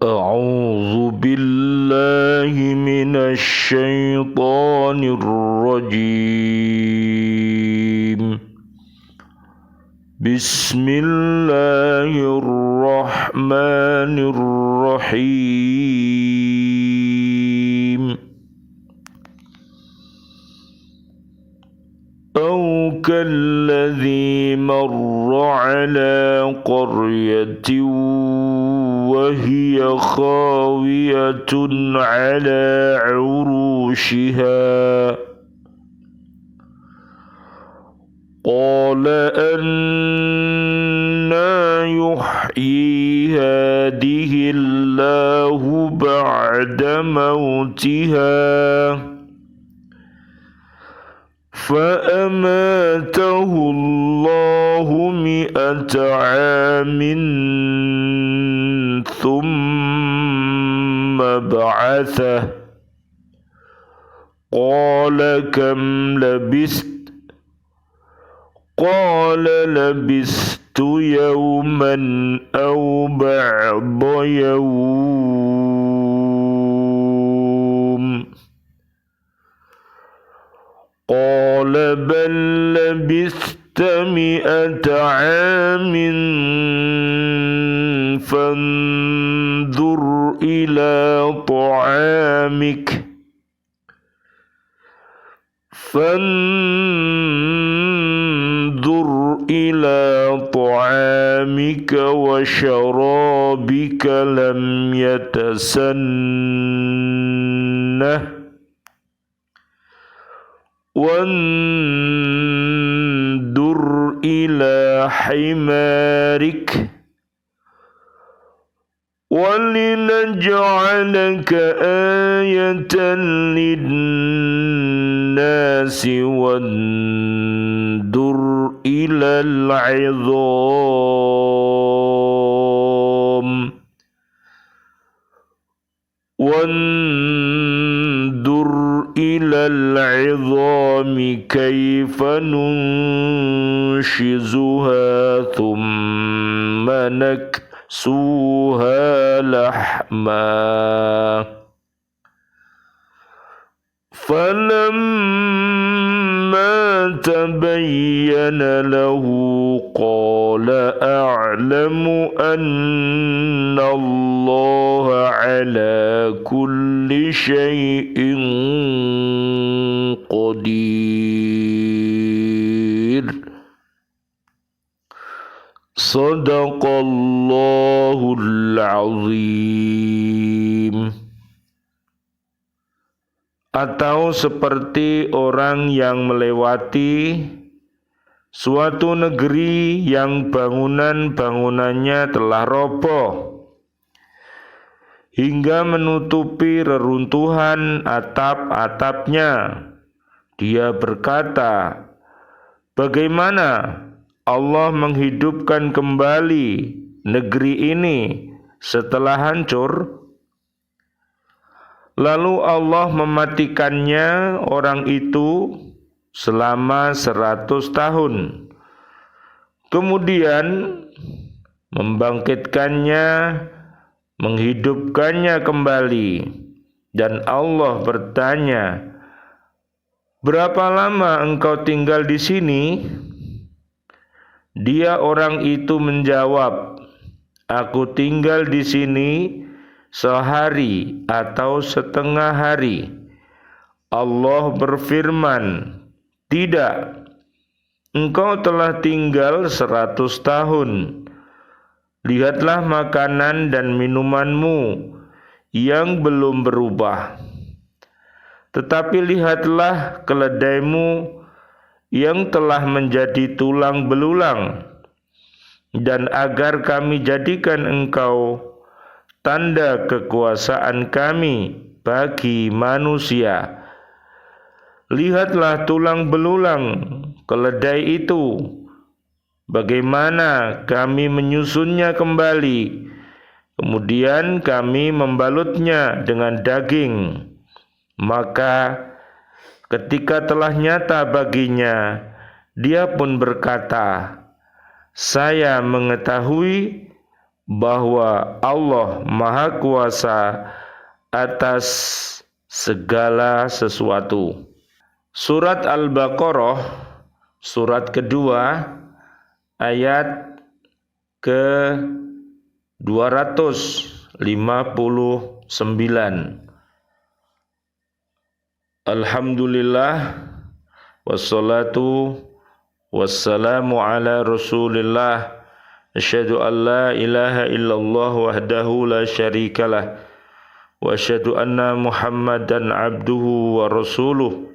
أعوذ بالله من الشيطان الرجيم. بسم الله الرحمن الرحيم. أو كالذي مر على قرية وهي خاوية على عروشها قال أنى يحيي هذه الله بعد موتها فأماته الله 100 عام ثم بعثه قال كم لبثت قال لبثت يوما أو بعض يوم قال بل لبثت 100 عام فانظر إلى طعامك وشرابك لم يتسنه وانظر إلى حمارك ولنجعلك آية للناس وانظر إلى العظام كيف ننشزها ثم نكسوها لحما فلما تبين له قال أعلم أن الله على كل شيء قدير. Sadaqallahul azim. Atau seperti orang yang melewati suatu negeri yang bangunan-bangunannya telah roboh hingga menutupi reruntuhan atap-atapnya. Dia berkata, bagaimana Allah menghidupkan kembali negeri ini setelah hancur? Lalu Allah mematikannya orang itu selama 100 tahun. Kemudian membangkitkannya, menghidupkannya kembali. Dan Allah bertanya, berapa lama engkau tinggal di sini? Dia orang itu menjawab, aku tinggal di sini sehari atau setengah hari. Allah berfirman, tidak, engkau telah tinggal 100 tahun. Lihatlah makanan dan minumanmu yang belum berubah. Tetapi lihatlah keledaimu yang telah menjadi tulang belulang. Dan agar kami jadikan engkau tanda kekuasaan kami bagi manusia, lihatlah tulang belulang keledai itu, bagaimana kami menyusunnya kembali, kemudian kami membalutnya dengan daging. Maka ketika telah nyata baginya, dia pun berkata, saya mengetahui bahwa Allah Maha Kuasa atas segala sesuatu. Surat Al-Baqarah, surat kedua, ayat ke-259. Alhamdulillah, wassalatu wassalamu ala Rasulillah. Asyhadu an la ilaha illallah wahdahu la syarikalah wa asyhadu anna Muhammadan abduhu wa rasuluh.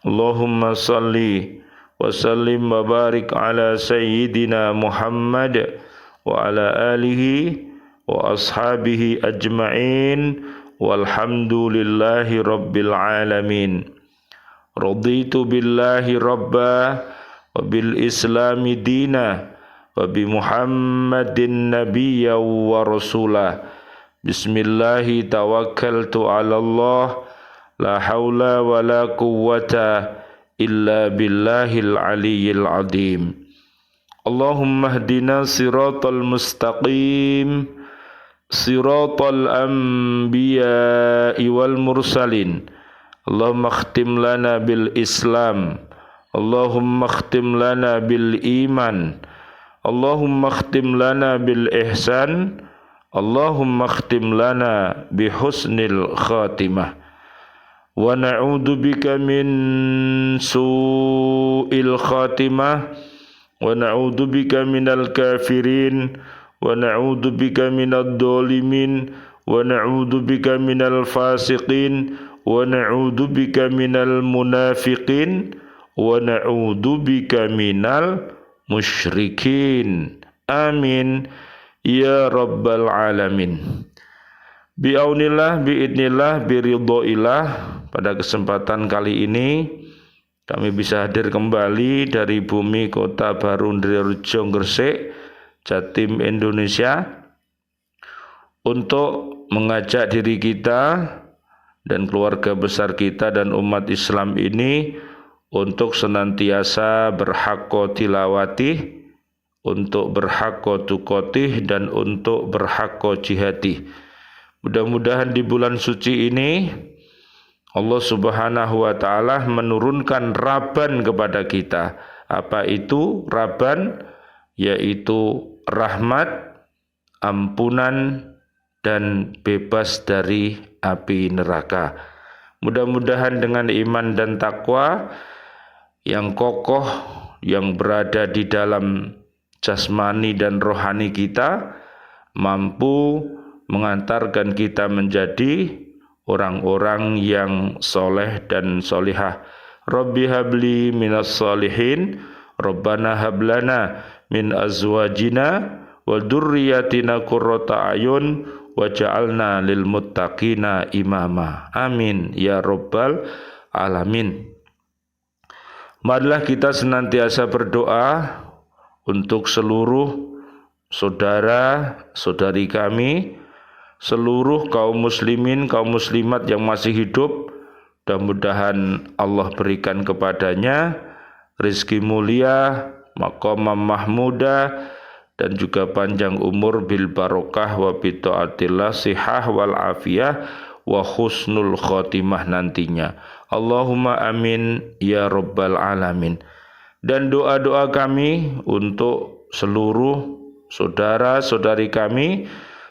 Allahumma salli wa sallim wa barik ala sayyidina Muhammad wa ala alihi wa ashabihi ajma'in walhamdulillahi rabbil alamin. Raditu billahi rabba wa bil islami dina wa bi Muhammadin nabiyya wa rasulah. Bismillahi tawakkaltu ala Allah, la haula wa la quwwata illa billahil aliyyil azim. Allahumma hdina siratal mustaqim, siratal anbiya'i wal mursalin. Allahumma khtim lana bil Islam, Allahumma khtim lana bil iman, Allahumma khtim lana bil ihsan, Allahumma khtim lana bi husnil khatimah. Wa na'udzu bika min su'il khatimah, wa na'udzu bika minal kafirin, wa na'udzu bika minad dhalimin, wa na'udzu bika minal fasiqin, wa na'udzu bika minal munafiqin, wa na'udzu bika minal musyrikin. Amin ya rabbal alamin. Bi'aunillah, bi'idnillah, biridhoillah. Pada kesempatan kali ini kami bisa hadir kembali dari bumi kota baru Ndirejo Gresik, Jatim, Indonesia, untuk mengajak diri kita dan keluarga besar kita dan umat Islam ini untuk senantiasa berhaqqa tilawati, untuk berhaqqa tuqatih, dan untuk berhaqqa jihadi. Mudah-mudahan di bulan suci ini Allah Subhanahu wa ta'ala menurunkan Raban kepada kita. Apa itu Raban? Yaitu rahmat, ampunan, dan bebas dari api neraka. Mudah-mudahan dengan iman dan takwa yang kokoh, yang berada di dalam jasmani dan rohani kita, mampu mengantarkan kita menjadi orang-orang yang soleh dan solihah. Rabbi habli minas solihin, Rabbana hablana min azwajina wa dzurriyyatina qurrata ayun waj'alna lil muttaqina imama. Amin ya rabbal alamin. Marilah kita senantiasa berdoa untuk seluruh saudara-saudari kami, seluruh kaum muslimin, kaum muslimat yang masih hidup. Mudah-mudahan Allah berikan kepadanya rizki mulia, maqamah mahmudah, dan juga panjang umur bil barokah wa bi taatillah, sihah wal afiyah wa husnul khotimah nantinya. Allahumma amin ya rabbal alamin. Dan doa-doa kami untuk seluruh saudara-saudari kami,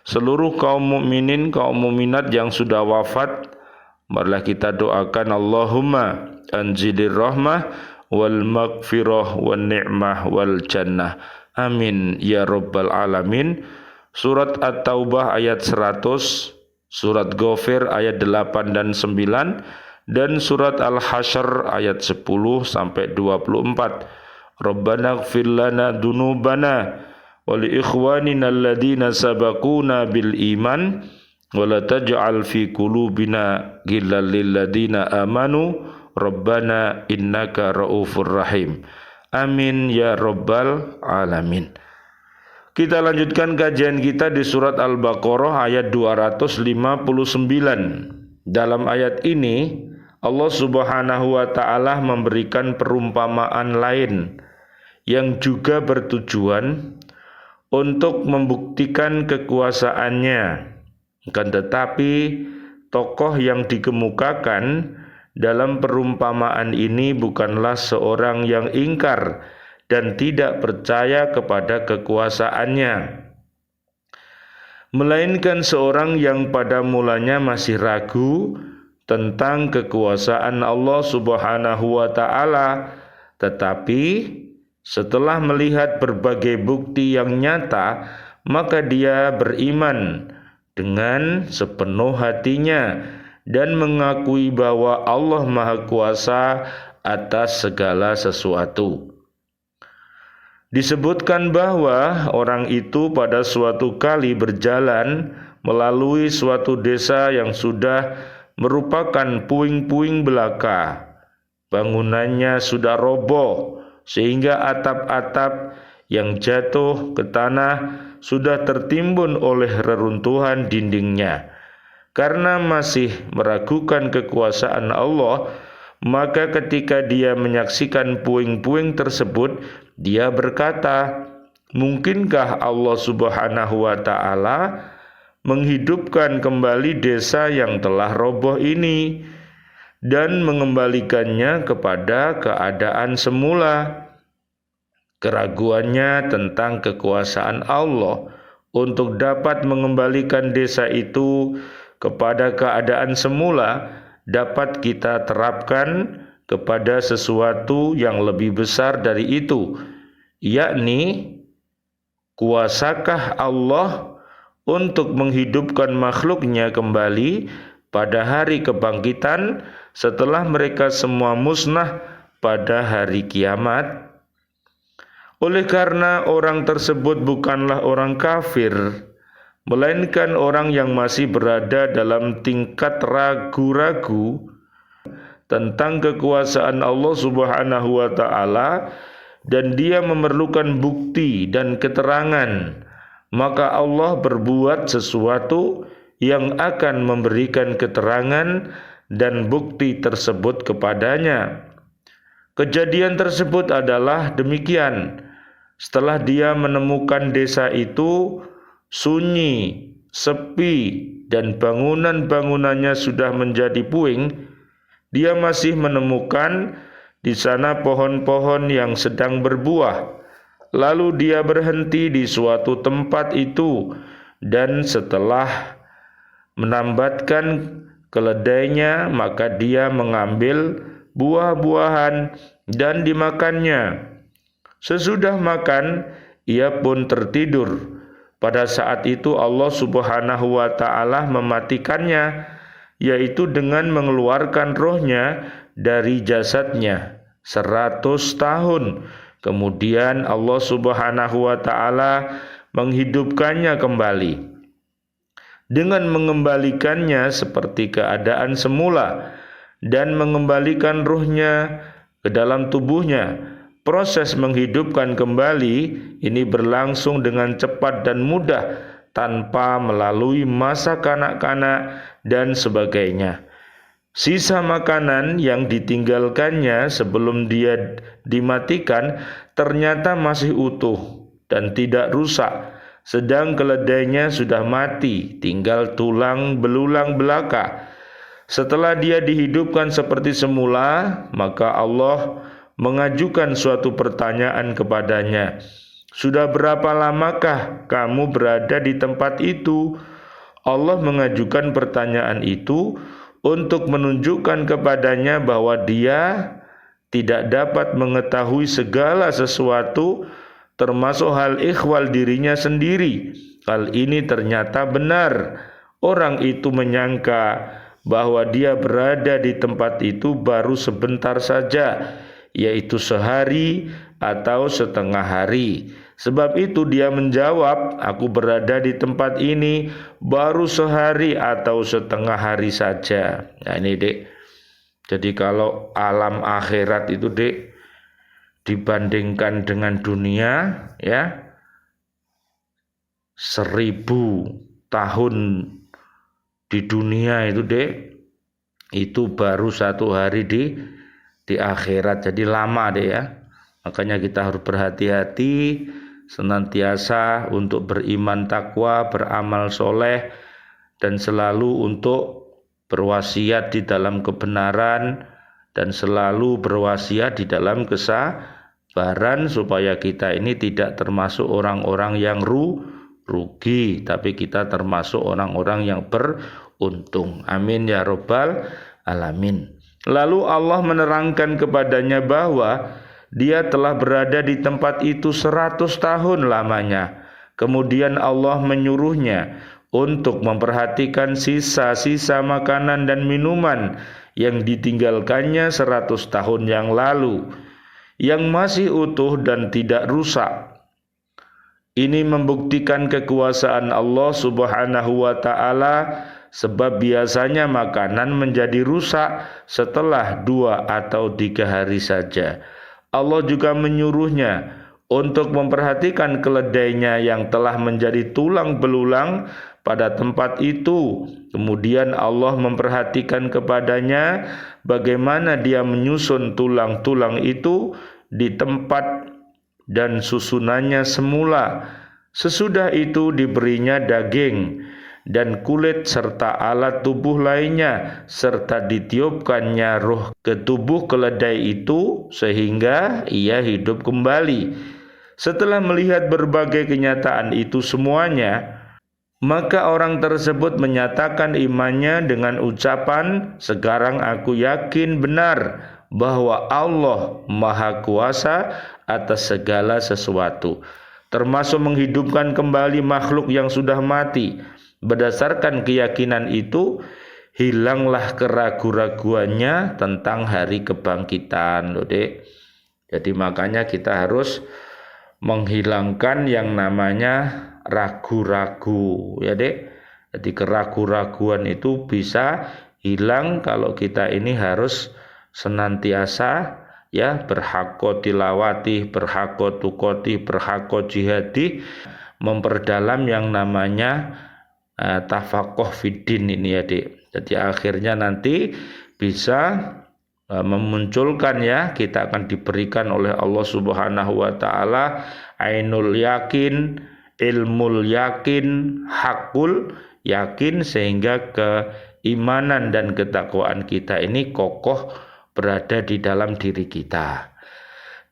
seluruh kaum mukminin, kaum mukminat yang sudah wafat, marilah kita doakan Allahumma anzilir rahmah wal maghfirah wan ni'mah wal jannah. Amin ya rabbal alamin. Surat At-Taubah ayat 100, surat Ghafir ayat 8 dan 9, dan surat Al-Hasyr ayat 10 sampai 24. Rabbana ighfir lana dzunubana wa li ikhwanina alladhina sabaquna bil iman wa la taj'al fi qulubina ghillan lil ladzina amanu rabbana innaka raufur rahim. Amin ya rabbal alamin. Kita lanjutkan kajian kita di surat Al-Baqarah ayat 259. Dalam ayat ini Allah Subhanahu wa ta'ala memberikan perumpamaan lain yang juga bertujuan untuk membuktikan kekuasaannya. Akan tetapi tokoh yang dikemukakan dalam perumpamaan ini bukanlah seorang yang ingkar dan tidak percaya kepada kekuasaannya, melainkan seorang yang pada mulanya masih ragu tentang kekuasaan Allah Subhanahu wa ta'ala, tetapi setelah melihat berbagai bukti yang nyata, maka dia beriman dengan sepenuh hatinya dan mengakui bahwa Allah Maha Kuasa atas segala sesuatu. Disebutkan bahwa orang itu pada suatu kali berjalan melalui suatu desa yang sudah merupakan puing-puing belaka. Bangunannya sudah roboh sehingga atap-atap yang jatuh ke tanah sudah tertimbun oleh reruntuhan dindingnya. Karena masih meragukan kekuasaan Allah, maka ketika dia menyaksikan puing-puing tersebut, dia berkata, mungkinkah Allah Subhanahu wa ta'ala menghidupkan kembali desa yang telah roboh ini dan mengembalikannya kepada keadaan semula? Keraguannya tentang kekuasaan Allah untuk dapat mengembalikan desa itu kepada keadaan semula dapat kita terapkan kepada sesuatu yang lebih besar dari itu, yakni kuasakah Allah untuk menghidupkan makhluknya kembali pada hari kebangkitan setelah mereka semua musnah pada hari kiamat? Oleh karena orang tersebut bukanlah orang kafir, melainkan orang yang masih berada dalam tingkat ragu-ragu tentang kekuasaan Allah Subhanahu wa ta'ala, dan dia memerlukan bukti dan keterangan, maka Allah berbuat sesuatu yang akan memberikan keterangan dan bukti tersebut kepadanya. Kejadian tersebut adalah demikian. Setelah dia menemukan desa itu sunyi, sepi, dan bangunan-bangunannya sudah menjadi puing, dia masih menemukan di sana pohon-pohon yang sedang berbuah. Lalu dia berhenti di suatu tempat itu dan setelah menambatkan keledainya, maka dia mengambil buah-buahan dan dimakannya. Sesudah makan, ia pun tertidur. Pada saat itu Allah Subhanahu wa ta'ala mematikannya, yaitu dengan mengeluarkan rohnya dari jasadnya 100 tahun. Kemudian Allah Subhanahu wa ta'ala menghidupkannya kembali dengan mengembalikannya seperti keadaan semula dan mengembalikan ruhnya ke dalam tubuhnya. Proses menghidupkan kembali ini berlangsung dengan cepat dan mudah tanpa melalui masa kanak-kanak dan sebagainya. Sisa makanan yang ditinggalkannya sebelum dia dimatikan ternyata masih utuh dan tidak rusak, sedang keledainya sudah mati, tinggal tulang belulang belaka. Setelah dia dihidupkan seperti semula, maka Allah mengajukan suatu pertanyaan kepadanya. Sudah berapa lamakah kamu berada di tempat itu? Allah mengajukan pertanyaan itu untuk menunjukkan kepadanya bahwa dia tidak dapat mengetahui segala sesuatu, termasuk hal ikhwal dirinya sendiri. Hal ini ternyata benar. Orang itu menyangka bahwa dia berada di tempat itu baru sebentar saja, yaitu sehari atau setengah hari. Sebab itu dia menjawab, aku berada di tempat ini baru sehari atau setengah hari saja. Nah ini dek, jadi kalau alam akhirat itu dek, dibandingkan dengan dunia ya, 1000 tahun di dunia itu dek, itu baru 1 hari di akhirat. Jadi lama deh ya. Makanya kita harus berhati-hati senantiasa untuk beriman takwa, beramal soleh, dan selalu untuk berwasiat di dalam kebenaran dan selalu berwasiat di dalam kesabaran, supaya kita ini tidak termasuk orang-orang yang rugi, tapi kita termasuk orang-orang yang beruntung. Amin ya rabbal alamin. Lalu Allah menerangkan kepadanya bahwa dia telah berada di tempat itu 100 tahun lamanya. Kemudian Allah menyuruhnya untuk memperhatikan sisa-sisa makanan dan minuman yang ditinggalkannya 100 tahun yang lalu, yang masih utuh dan tidak rusak. Ini membuktikan kekuasaan Allah Subhanahu wa ta'ala, sebab biasanya makanan menjadi rusak setelah 2 atau 3 hari saja. Allah juga menyuruhnya untuk memperhatikan keledainya yang telah menjadi tulang belulang pada tempat itu. Kemudian Allah memperhatikan kepadanya bagaimana dia menyusun tulang-tulang itu di tempat dan susunannya semula. Sesudah itu diberinya daging dan kulit serta alat tubuh lainnya, serta ditiupkannya roh ke tubuh keledai itu sehingga ia hidup kembali. Setelah melihat berbagai kenyataan itu semuanya, maka orang tersebut menyatakan imannya dengan ucapan, "Sekarang aku yakin benar bahwa Allah Maha Kuasa atas segala sesuatu, termasuk menghidupkan kembali makhluk yang sudah mati." Berdasarkan keyakinan itu, hilanglah keraguan-raguannya tentang hari kebangkitan, loh Dek. Jadi makanya kita harus menghilangkan yang namanya ragu-ragu, ya Dek. Jadi keraguan-raguan itu bisa hilang kalau kita ini harus senantiasa ya berhaqqa tilawati, berhaqqa tukoti, berhaqqa jihadi, memperdalam yang namanya tafaqquh fiddin ini ya Dek. Jadi akhirnya nanti bisa memunculkan ya, kita akan diberikan oleh Allah Subhanahu wa ta'ala ainul yakin, ilmul yakin, hakul yakin, sehingga keimanan dan ketakwaan kita ini kokoh berada di dalam diri kita.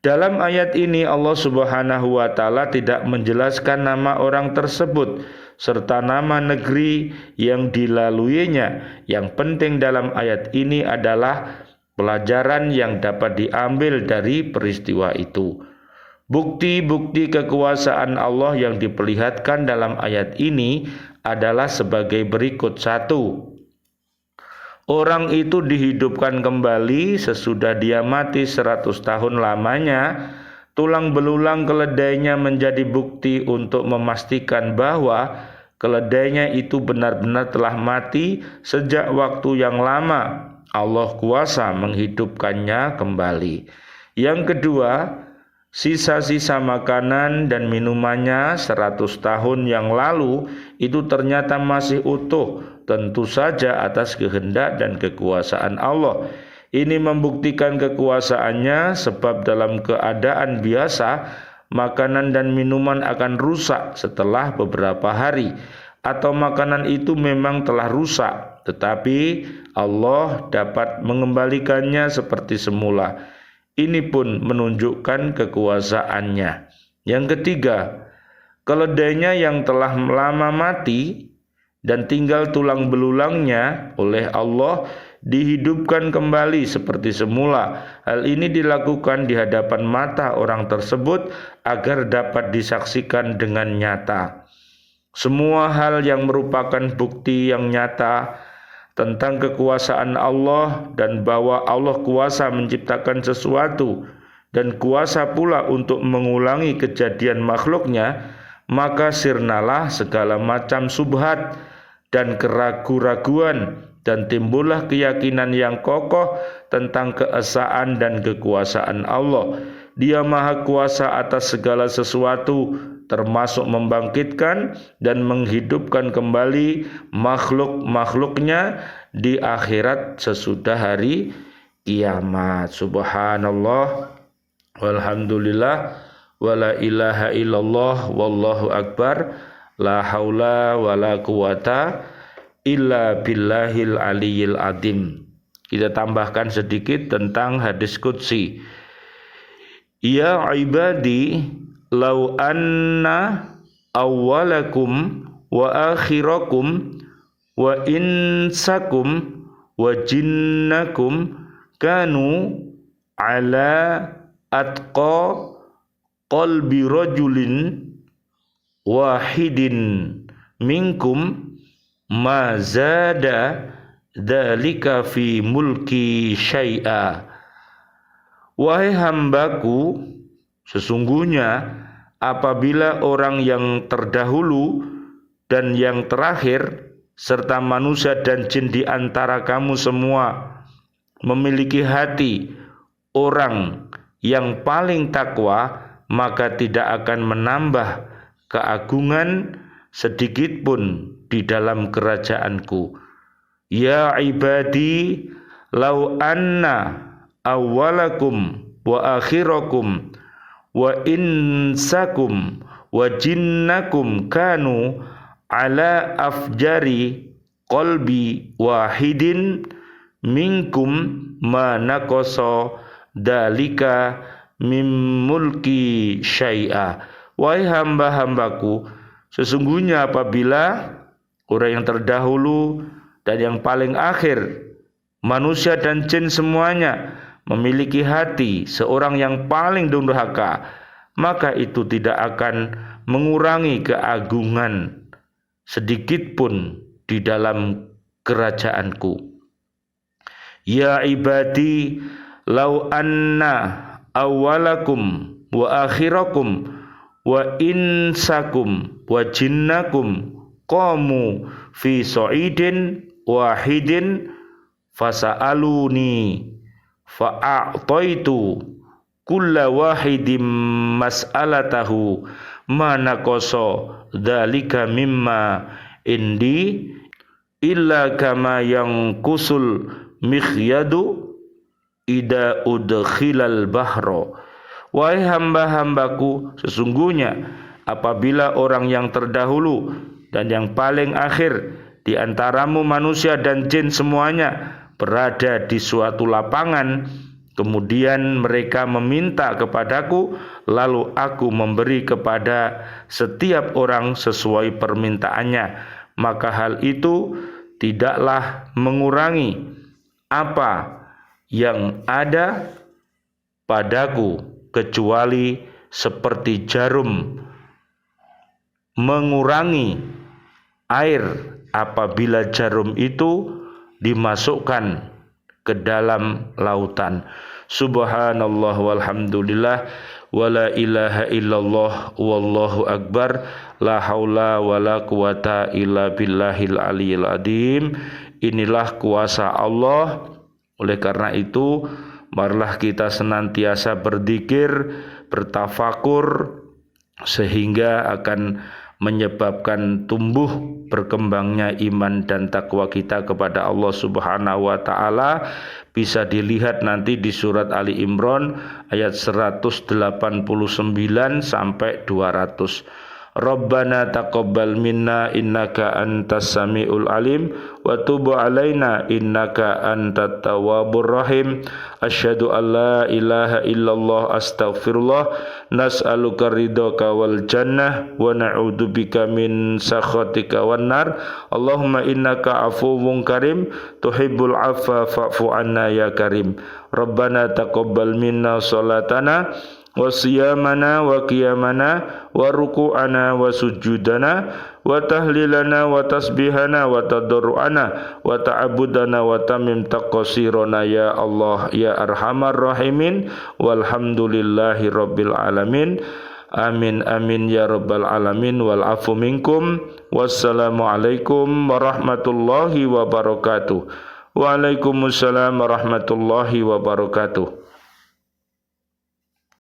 Dalam ayat ini Allah Subhanahu wa ta'ala tidak menjelaskan nama orang tersebut serta nama negeri yang dilaluinya. Yang penting dalam ayat ini adalah pelajaran yang dapat diambil dari peristiwa itu. Bukti-bukti kekuasaan Allah yang diperlihatkan dalam ayat ini adalah sebagai berikut. 1. Orang itu dihidupkan kembali sesudah dia mati 100 tahun lamanya. Tulang belulang keledainya menjadi bukti untuk memastikan bahwa keledainya itu benar-benar telah mati sejak waktu yang lama. Allah kuasa menghidupkannya kembali. Yang kedua, sisa-sisa makanan dan minumannya 100 tahun yang lalu itu ternyata masih utuh, tentu saja atas kehendak dan kekuasaan Allah. Ini membuktikan kekuasaannya, sebab dalam keadaan biasa makanan dan minuman akan rusak setelah beberapa hari, atau makanan itu memang telah rusak, tetapi Allah dapat mengembalikannya seperti semula. Ini pun menunjukkan kekuasaannya. Yang ketiga, keledainya yang telah lama mati dan tinggal tulang belulangnya oleh Allah dihidupkan kembali seperti semula. Hal ini dilakukan di hadapan mata orang tersebut agar dapat disaksikan dengan nyata. Semua hal yang merupakan bukti yang nyata tentang kekuasaan Allah dan bahwa Allah kuasa menciptakan sesuatu dan kuasa pula untuk mengulangi kejadian makhluknya, maka sirnalah segala macam subhat dan keraguan-raguan, dan timbullah keyakinan yang kokoh tentang keesaan dan kekuasaan Allah. Dia maha kuasa atas segala sesuatu, termasuk membangkitkan dan menghidupkan kembali makhluk-makhluknya di akhirat sesudah hari kiamat. Subhanallah, walhamdulillah, wala ilaha illallah wallahu akbar la haula wala quwata illa billahil aliyil azim. Kita tambahkan sedikit tentang hadis qudsi. Ya ibadi law anna awwalakum wa akhirakum wa insakum wa jinnakum kanu ala atqa qalbi rajulin wahidin minkum ma zada dzalika fi mulki syai'a. Wahai hambaku, sesungguhnya apabila orang yang terdahulu dan yang terakhir serta manusia dan jin di antara kamu semua memiliki hati orang yang paling takwa, maka tidak akan menambah keagungan sedikit pun di dalam kerajaanku. Ya ibadi law anna awwalakum wa akhirakum wa insakum wa jinnakum kanu ala afjari qalbi wahidin minkum ma naqasa dalika mim mulki syai'a. Wahai hamba-hambaku, sesungguhnya apabila orang yang terdahulu dan yang paling akhir, manusia dan jin semuanya memiliki hati seorang yang paling durhaka, maka itu tidak akan mengurangi keagungan sedikit pun di dalam kerajaanku. Ya ibadi law anna awwalakum wa akhirakum wa insakum wa jinnakum qamu fi sa'idin wahidin fasa'aluni fa'a'taitu kulla wahidim mas'alatahu ma naqasa dzalika mimma indi illa kama yanqusul mikhyadu ida udkhilal bahro. Wahai hamba-hambaku, sesungguhnya apabila orang yang terdahulu dan yang paling akhir di antaramu manusia dan jin semuanya berada di suatu lapangan, kemudian mereka meminta kepadaku, lalu aku memberi kepada setiap orang sesuai permintaannya, maka hal itu tidaklah mengurangi apa yang ada padaku kecuali seperti jarum mengurangi air apabila jarum itu dimasukkan ke dalam lautan. Subhanallah walhamdulillah wala ilaha illallah wallahu akbar la haula wala quwata illa billahil aliyil azim. Inilah kuasa Allah. Oleh karena itu, marilah kita senantiasa berzikir, bertafakur, sehingga akan menyebabkan tumbuh berkembangnya iman dan takwa kita kepada Allah Subhanahu wa taala. Bisa dilihat nanti di surat Ali Imran ayat 189 sampai 200. Rabbana taqabbal minna innaka antas samiul alim wa tub alaina innaka antat tawwabur rahim. Asyhadu an la ilaha illallah astaghfirullah nas'aluka ridhaka wal jannah wa na'udzubika min sakhatika wan nar. Allahumma innaka afuwwun karim tuhibbul afwa fa'fu anna ya karim. Rabbana taqabbal minna salatana wa siyamana wa qiyamana wa ruku'ana wa sujudana wa tahlilana wa tasbihana wa tadarru'ana wa ta'abudana wa tamim taqsirana ya Allah ya arhamar rahimin walhamdulillahi rabbil alamin. Amin amin ya rabbal alamin wal afu minkum. Wassalamu alaikum warahmatullahi wabarakatuh. Waalaikumsalam warahmatullahi wabarakatuh.